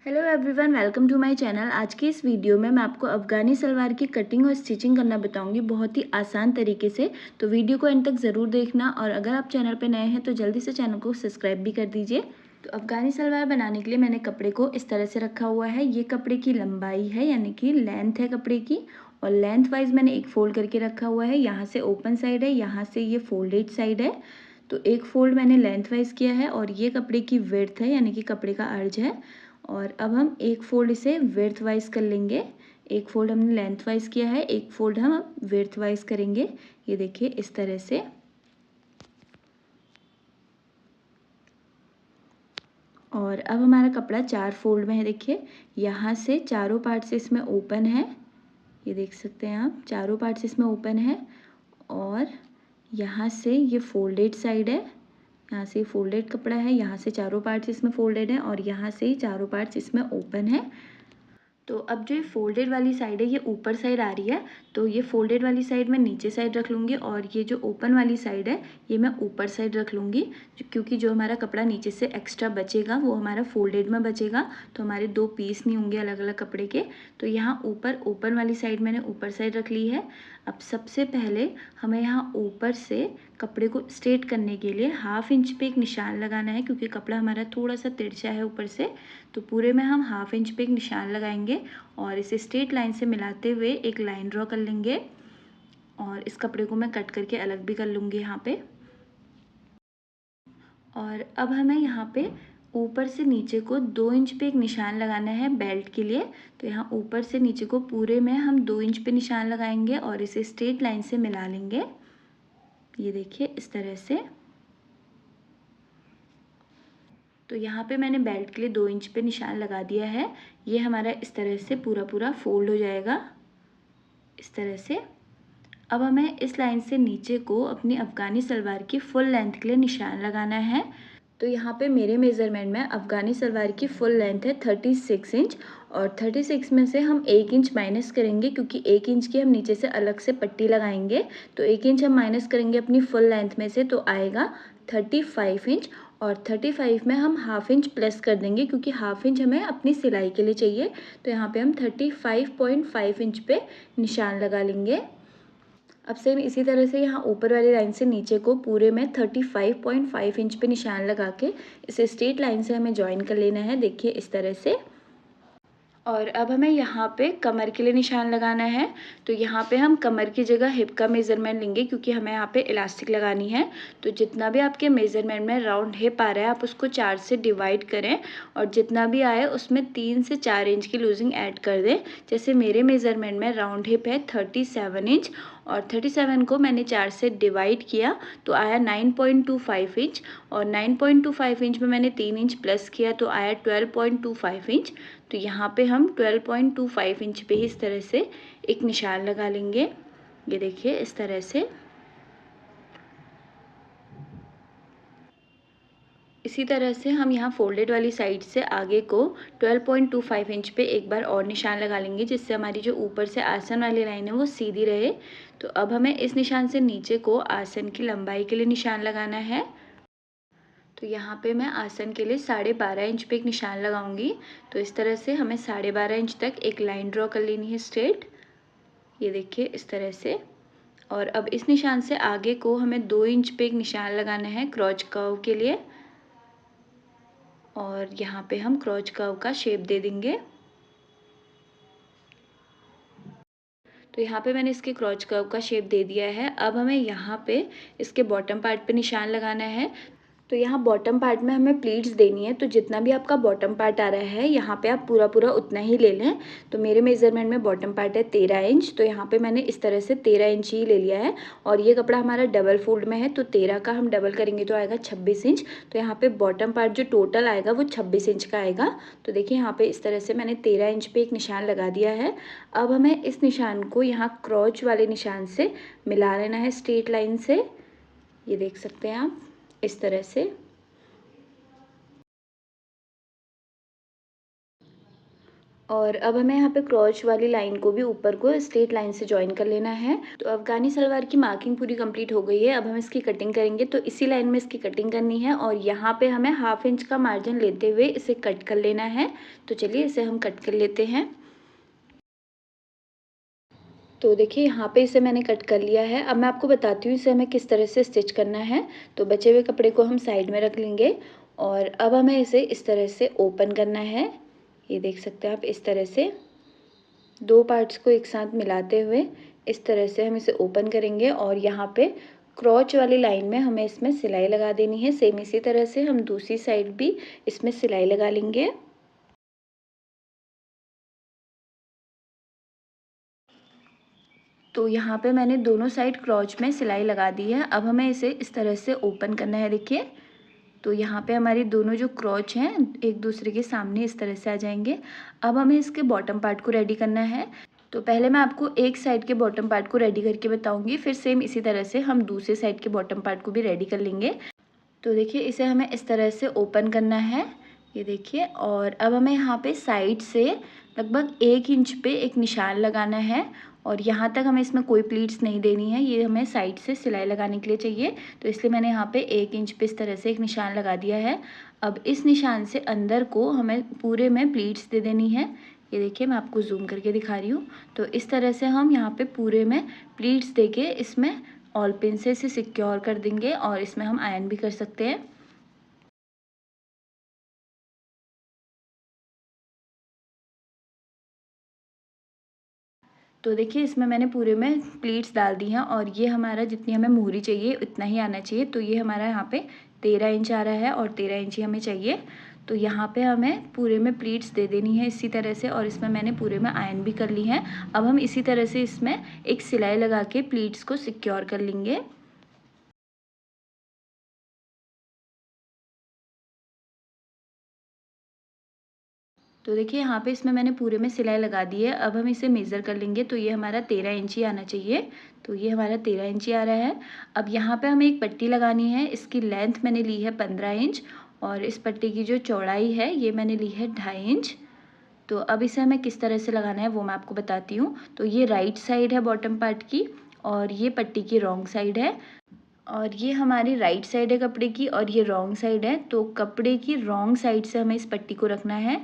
Hello everyone, welcome to my channel. आज की इस वीडियो में मैं आपको अफ़गानी सलवार की कटिंग और स्टिचिंग करना बताऊंगी बहुत ही आसान तरीके से। तो वीडियो को एंड तक ज़रूर देखना और अगर आप चैनल पर नए हैं तो जल्दी से चैनल को सब्सक्राइब भी कर दीजिए। तो अफ़गानी सलवार बनाने के लिए मैंने कपड़े को इस तरह से रखा हुआ है। ये कपड़े की लंबाई है, यानी कि लेंथ है कपड़े की, और लेंथ वाइज मैंने एक फ़ोल्ड करके रखा हुआ है। यहाँ से ओपन साइड है, यहाँ से ये फोल्डेड साइड है। तो एक फ़ोल्ड मैंने लेंथ वाइज किया है और ये कपड़े की विड्थ है, यानी कि कपड़े का अर्ज है। और अब हम एक फ़ोल्ड इसे विड्थ वाइज कर लेंगे। एक फ़ोल्ड हमने लेंथ वाइज किया है, एक फ़ोल्ड हम अब विड्थ वाइज करेंगे। ये देखिए इस तरह से। और अब हमारा कपड़ा 4 फ़ोल्ड में है। देखिए यहाँ से चारों पार्ट से इसमें ओपन है, ये देख सकते हैं आप, चारों पार्ट से इसमें ओपन है। और यहाँ से ये फोल्डेड साइड है, यहाँ से फोल्डेड कपड़ा है, यहाँ से चारों पार्ट्स इसमें फोल्डेड है और यहाँ से ही चारों पार्ट्स इसमें ओपन है। तो अब जो ये फोल्डेड वाली साइड है ये ऊपर साइड आ रही है, तो ये फोल्डेड वाली साइड मैं नीचे साइड रख लूँगी और ये जो ओपन वाली साइड है ये मैं ऊपर साइड रख लूँगी, क्योंकि जो हमारा कपड़ा नीचे से एक्स्ट्रा बचेगा वो हमारा फोल्डेड में बचेगा, तो हमारे दो पीस नहीं होंगे अलग अलग कपड़े के। तो यहाँ ऊपर ओपन वाली साइड मैंने ऊपर साइड रख ली है। अब सबसे पहले हमें यहाँ ऊपर से कपड़े को स्ट्रेट करने के लिए 1/2 इंच पे एक निशान लगाना है, क्योंकि कपड़ा हमारा थोड़ा सा तिरछा है ऊपर से। तो पूरे में हम 1/2 इंच पे एक निशान लगाएंगे और इसे स्ट्रेट लाइन से मिलाते हुए एक लाइन ड्रॉ कर लेंगे। और इस कपड़े को मैं कट करके अलग भी कर लूँगी यहाँ पे। और अब हमें यहाँ पे ऊपर से नीचे को 2 इंच पे एक निशान लगाना है बेल्ट के लिए। तो यहाँ ऊपर से नीचे को पूरे में हम 2 इंच पे निशान लगाएंगे और इसे स्ट्रेट लाइन से मिला लेंगे। ये देखिए इस तरह से। तो यहाँ पे मैंने बेल्ट के लिए 2 इंच पे निशान लगा दिया है। ये हमारा इस तरह से पूरा पूरा फोल्ड हो जाएगा, इस तरह से। अब हमें इस लाइन से नीचे को अपनी अफ़गानी सलवार की फुल लेंथ के लिए निशान लगाना है। तो यहाँ पे मेरे मेज़रमेंट में अफ़गानी सलवार की फुल लेंथ है 36 इंच, और 36 में से हम 1 इंच माइनस करेंगे, क्योंकि 1 इंच की हम नीचे से अलग से पट्टी लगाएंगे। तो 1 इंच हम माइनस करेंगे अपनी फुल लेंथ में से, तो आएगा 35 इंच। और 35 में हम 1/2 इंच प्लस कर देंगे, क्योंकि 1/2 इंच हमें अपनी सिलाई के लिए चाहिए। तो यहाँ पे हम 35.5 इंच पे निशान लगा लेंगे। अब सेम इसी तरह से यहाँ ऊपर वाली लाइन से नीचे को पूरे में 35.5 इंच पे निशान लगा के इसे स्ट्रेट लाइन से हमें ज्वाइन कर लेना है। देखिए इस तरह से। और अब हमें यहाँ पे कमर के लिए निशान लगाना है। तो यहाँ पे हम कमर की जगह हिप का मेज़रमेंट लेंगे, क्योंकि हमें यहाँ पे इलास्टिक लगानी है। तो जितना भी आपके मेज़रमेंट में राउंड हिप आ रहा है आप उसको 4 से डिवाइड करें, और जितना भी आए उसमें 3 से 4 इंच की लूजिंग ऐड कर दें। जैसे मेरे मेज़रमेंट में राउंड हिप है 37 इंच, और 37 को मैंने 4 से डिवाइड किया तो आया 9.25 इंच, और 9.25 इंच में मैंने 3 इंच प्लस किया तो आया 12.25 इंच। तो यहाँ पे हम 12.25 इंच पे ही इस तरह से एक निशान लगा लेंगे। ये देखिए इस तरह से। इसी तरह से हम यहाँ फोल्डेड वाली साइड से आगे को 12.25 इंच पे एक बार और निशान लगा लेंगे, जिससे हमारी जो ऊपर से आसन वाली लाइन है वो सीधी रहे। तो अब हमें इस निशान से नीचे को आसन की लंबाई के लिए निशान लगाना है। तो यहाँ पे मैं आसन के लिए 12.5 इंच पे एक निशान लगाऊंगी। तो इस तरह से हमें 12.5 इंच तक एक लाइन ड्रॉ कर लेनी है स्ट्रेट। ये देखिए इस तरह से। और अब इस निशान से आगे को हमें 2 इंच पे एक निशान लगाना है क्रॉच कर्व के लिए, और यहाँ पे हम क्रॉच कर्व का शेप दे देंगे। तो यहाँ पे मैंने इसके क्रॉच कर्व का शेप दे दिया है। अब हमें यहाँ पे इसके बॉटम पार्ट पे निशान लगाना है। तो यहाँ बॉटम पार्ट में हमें प्लीट्स देनी है, तो जितना भी आपका बॉटम पार्ट आ रहा है यहाँ पे आप पूरा पूरा उतना ही ले लें। तो मेरे मेज़रमेंट में बॉटम पार्ट है 13 इंच, तो यहाँ पे मैंने इस तरह से 13 इंच ही ले लिया है। और ये कपड़ा हमारा डबल फोल्ड में है, तो 13 का हम डबल करेंगे तो आएगा 26 इंच। तो यहाँ पे बॉटम पार्ट जो टोटल आएगा वो 26 इंच का आएगा। तो देखिए यहाँ पे इस तरह से मैंने 13 इंच पे एक निशान लगा दिया है। अब हमें इस निशान को यहाँ क्रॉच वाले निशान से मिला लेना है स्ट्रेट लाइन से। ये देख सकते हैं आप इस तरह से। और अब हमें यहाँ पे क्रॉच वाली लाइन को भी ऊपर को स्ट्रेट लाइन से जॉइन कर लेना है। तो अफ़गानी सलवार की मार्किंग पूरी कंप्लीट हो गई है। अब हम इसकी कटिंग करेंगे, तो इसी लाइन में इसकी कटिंग करनी है और यहाँ पे हमें 1/2 इंच का मार्जिन लेते हुए इसे कट कर लेना है। तो चलिए इसे हम कट कर लेते हैं। तो देखिए यहाँ पे इसे मैंने कट कर लिया है। अब मैं आपको बताती हूँ इसे हमें किस तरह से स्टिच करना है। तो बचे हुए कपड़े को हम साइड में रख लेंगे और अब हमें इसे इस तरह से ओपन करना है। ये देख सकते हैं आप, इस तरह से 2 पार्ट्स को एक साथ मिलाते हुए इस तरह से हम इसे ओपन करेंगे और यहाँ पे क्रॉच वाली लाइन में हमें इसमें सिलाई लगा देनी है। सेम इसी तरह से हम दूसरी साइड भी इसमें सिलाई लगा लेंगे। तो यहाँ पे मैंने दोनों साइड क्रॉच में सिलाई लगा दी है। अब हमें इसे इस तरह से ओपन करना है। देखिए, तो यहाँ पे हमारी दोनों जो क्रॉच हैं एक दूसरे के सामने इस तरह से आ जाएंगे। अब हमें इसके बॉटम पार्ट को रेडी करना है। तो पहले मैं आपको एक साइड के बॉटम पार्ट को रेडी करके बताऊंगी, फिर सेम इसी तरह से हम दूसरे साइड के बॉटम पार्ट को भी रेडी कर लेंगे। तो देखिए इसे हमें इस तरह से ओपन करना है, ये देखिए। और अब हमें यहाँ पे साइड से लगभग 1 इंच पे एक निशान लगाना है और यहाँ तक हमें इसमें कोई प्लीट्स नहीं देनी है। ये हमें साइड से सिलाई लगाने के लिए चाहिए, तो इसलिए मैंने यहाँ पे 1 इंच पे इस तरह से एक निशान लगा दिया है। अब इस निशान से अंदर को हमें पूरे में प्लीट्स दे देनी है। ये देखिए मैं आपको जूम करके दिखा रही हूँ। तो इस तरह से हम यहाँ पे पूरे में प्लीट्स देके इसमें ऑल पिन से इसे सिक्योर कर देंगे और इसमें हम आयरन भी कर सकते हैं। तो देखिए इसमें मैंने पूरे में प्लीट्स डाल दी हैं और ये हमारा जितनी हमें मोहरी चाहिए उतना ही आना चाहिए। तो ये हमारा यहाँ पे 13 इंच आ रहा है और 13 इंच ही हमें चाहिए। तो यहाँ पे हमें पूरे में प्लीट्स दे देनी है इसी तरह से और इसमें मैंने पूरे में आयरन भी कर ली है। अब हम इसी तरह से इसमें एक सिलाई लगा के प्लीट्स को सिक्योर कर लेंगे। तो देखिए यहाँ पे इसमें मैंने पूरे में सिलाई लगा दी है। अब हम इसे मेज़र कर लेंगे, तो ये हमारा 13 इंच ही आना चाहिए। तो ये हमारा 13 इंच ही आ रहा है। अब यहाँ पे हमें एक पट्टी लगानी है। इसकी लेंथ मैंने ली है 15 इंच और इस पट्टी की जो चौड़ाई है ये मैंने ली है 2.5 इंच। तो अब इसे हमें किस तरह से लगाना है वो मैं आपको बताती हूँ। तो ये राइट साइड है बॉटम पार्ट की और ये पट्टी की रॉन्ग साइड है और ये हमारी राइट साइड है कपड़े की और ये रॉन्ग साइड है। तो कपड़े की रॉन्ग साइड से हमें इस पट्टी को रखना है।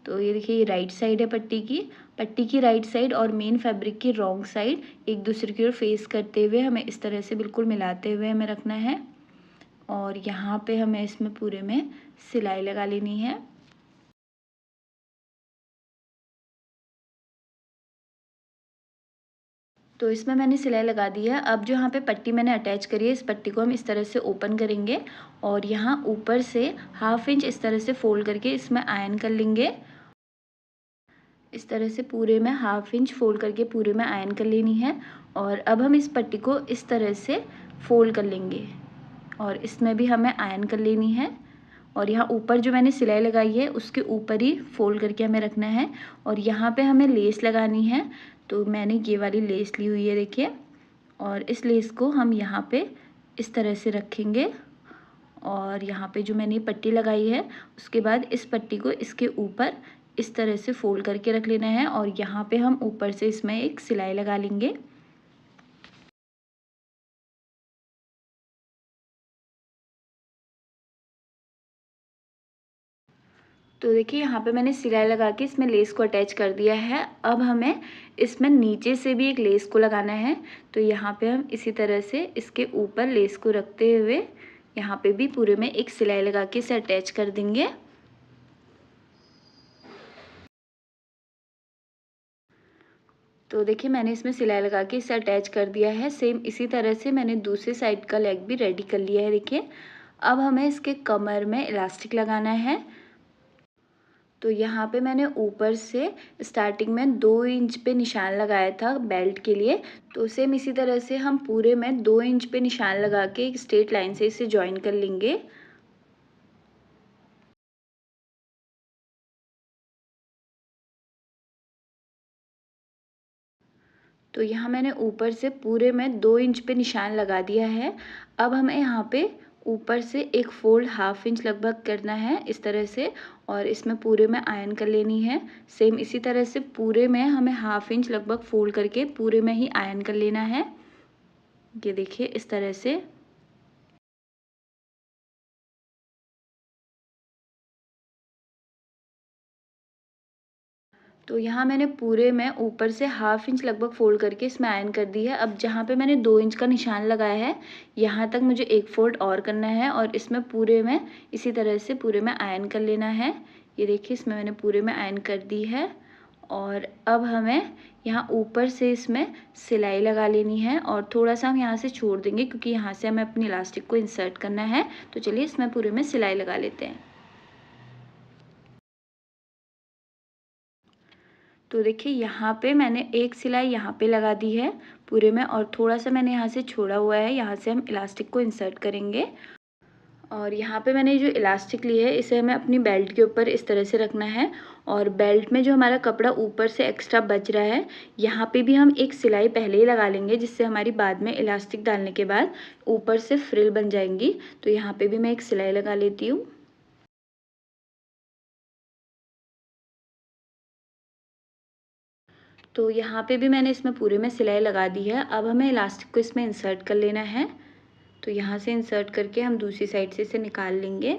तो ये देखिए ये राइट साइड है पट्टी की राइट साइड और मेन फैब्रिक की रॉन्ग साइड एक दूसरे की ओर फेस करते हुए हमें इस तरह से बिल्कुल मिलाते हुए हमें रखना है और यहाँ पे हमें इसमें पूरे में सिलाई लगा लेनी है। तो इसमें मैंने सिलाई लगा दी है। अब जो यहाँ पे पट्टी मैंने अटैच करी है इस पट्टी को हम इस तरह से ओपन करेंगे और यहाँ ऊपर से 1/2 इंच इस तरह से फोल्ड करके इसमें आयरन कर लेंगे। इस तरह से पूरे में 1/2 इंच फोल्ड करके पूरे में आयरन कर लेनी है और अब हम इस पट्टी को इस तरह से फोल्ड कर लेंगे और इसमें भी हमें आयरन कर लेनी है और यहाँ ऊपर जो मैंने सिलाई लगाई है उसके ऊपर ही फोल्ड करके हमें रखना है और यहाँ पे हमें लेस लगानी है। तो मैंने ये वाली लेस ली हुई है देखिए और इस लेस को हम यहाँ पे इस तरह से रखेंगे और यहाँ पे जो मैंने पट्टी लगाई है उसके बाद इस पट्टी को इसके ऊपर इस तरह से फोल्ड करके रख लेना है और यहाँ पे हम ऊपर से इसमें एक सिलाई लगा लेंगे। तो देखिए यहाँ पे मैंने सिलाई लगा के इसमें लेस को अटैच कर दिया है। अब हमें इसमें नीचे से भी एक लेस को लगाना है। तो यहाँ पे हम इसी तरह से इसके ऊपर लेस को रखते हुए यहाँ पे भी पूरे में एक सिलाई लगा के इसे अटैच कर देंगे। तो देखिए मैंने इसमें सिलाई लगा के इसे अटैच कर दिया है। सेम इसी तरह से मैंने दूसरी साइड का लेग भी रेडी कर लिया है देखिए। अब हमें इसके कमर में इलास्टिक लगाना है। तो यहाँ पे मैंने ऊपर से स्टार्टिंग में 2 इंच पे निशान लगाया था बेल्ट के लिए। तो सेम इसी तरह से हम पूरे में 2 इंच पे निशान लगा के एक स्ट्रेट लाइन से इसे जॉइन कर लेंगे। तो यहाँ मैंने ऊपर से पूरे में 2 इंच पे निशान लगा दिया है। अब हमें यहाँ पे ऊपर से एक फ़ोल्ड 1/2 इंच लगभग करना है इस तरह से, और इसमें पूरे में आयरन कर लेनी है। सेम इसी तरह से पूरे में हमें 1/2 इंच लगभग फ़ोल्ड करके पूरे में ही आयरन कर लेना है। ये देखिए इस तरह से। तो यहाँ मैंने पूरे में ऊपर से 1/2 इंच लगभग फ़ोल्ड करके इसमें आयरन कर दी है। अब जहाँ पे मैंने 2 इंच का निशान लगाया है, यहाँ तक मुझे एक फ़ोल्ड और करना है और इसमें पूरे में इसी तरह से पूरे में आयरन कर लेना है। ये देखिए इसमें मैंने पूरे में आयरन कर दी है। और अब हमें यहाँ ऊपर से इसमें सिलाई लगा लेनी है और थोड़ा-सा हम यहाँ से छोड़ देंगे क्योंकि यहाँ से हमें अपनी इलास्टिक को इंसर्ट करना है। तो चलिए इसमें पूरे में सिलाई लगा लेते हैं। तो देखिए यहाँ पे मैंने एक सिलाई यहाँ पे लगा दी है पूरे में, और थोड़ा-सा मैंने यहाँ से छोड़ा हुआ है, यहाँ से हम इलास्टिक को इंसर्ट करेंगे। और यहाँ पे मैंने जो इलास्टिक ली है इसे हमें अपनी बेल्ट के ऊपर इस तरह से रखना है, और बेल्ट में जो हमारा कपड़ा ऊपर से एक्स्ट्रा बच रहा है, यहाँ पे भी हम एक सिलाई पहले ही लगा लेंगे जिससे हमारी बाद में इलास्टिक डालने के बाद ऊपर से फ्रिल बन जाएंगी। तो यहाँ पे भी मैं एक सिलाई लगा लेती हूँ। तो यहाँ पे भी मैंने इसमें पूरे में सिलाई लगा दी है। अब हमें इलास्टिक को इसमें इंसर्ट कर लेना है। तो यहाँ से इंसर्ट करके हम दूसरी साइड से इसे निकाल लेंगे।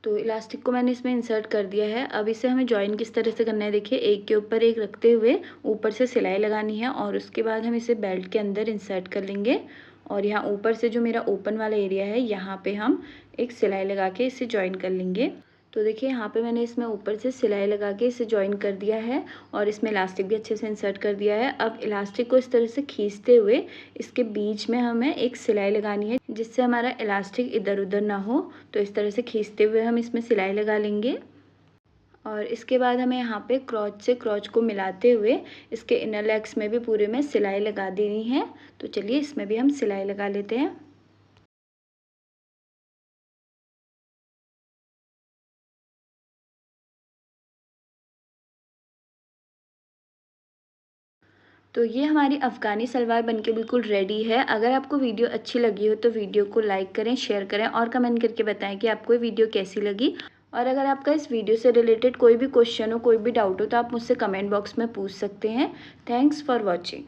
तो इलास्टिक को मैंने इसमें इंसर्ट कर दिया है। अब इसे हमें जॉइन किस तरह से करना है, देखिए एक के ऊपर एक रखते हुए ऊपर से सिलाई लगानी है और उसके बाद हम इसे बेल्ट के अंदर इंसर्ट कर लेंगे। और यहाँ ऊपर से जो मेरा ओपन वाला एरिया है यहाँ पे हम एक सिलाई लगा के इसे जॉइन कर लेंगे। तो देखिए यहाँ पे मैंने इसमें ऊपर से सिलाई लगा के इसे जॉइन कर दिया है और इसमें इलास्टिक भी अच्छे से इंसर्ट कर दिया है। अब इलास्टिक को इस तरह से खींचते हुए इसके बीच में हमें एक सिलाई लगानी है जिससे हमारा इलास्टिक इधर उधर ना हो। तो इस तरह से खींचते हुए हम इसमें सिलाई लगा लेंगे और इसके बाद हमें यहाँ पे क्रॉच से क्रॉच को मिलाते हुए इसके इनर लेग्स में भी पूरे में सिलाई लगा देनी है। तो चलिए इसमें भी हम सिलाई लगा लेते हैं। तो ये हमारी अफ़गानी सलवार बनके बिल्कुल रेडी है। अगर आपको वीडियो अच्छी लगी हो तो वीडियो को लाइक करें, शेयर करें और कमेंट करके बताएं कि आपको ये वीडियो कैसी लगी। और अगर आपका इस वीडियो से रिलेटेड कोई भी क्वेश्चन हो, कोई भी डाउट हो तो आप मुझसे कमेंट बॉक्स में पूछ सकते हैं। Thanks for watching.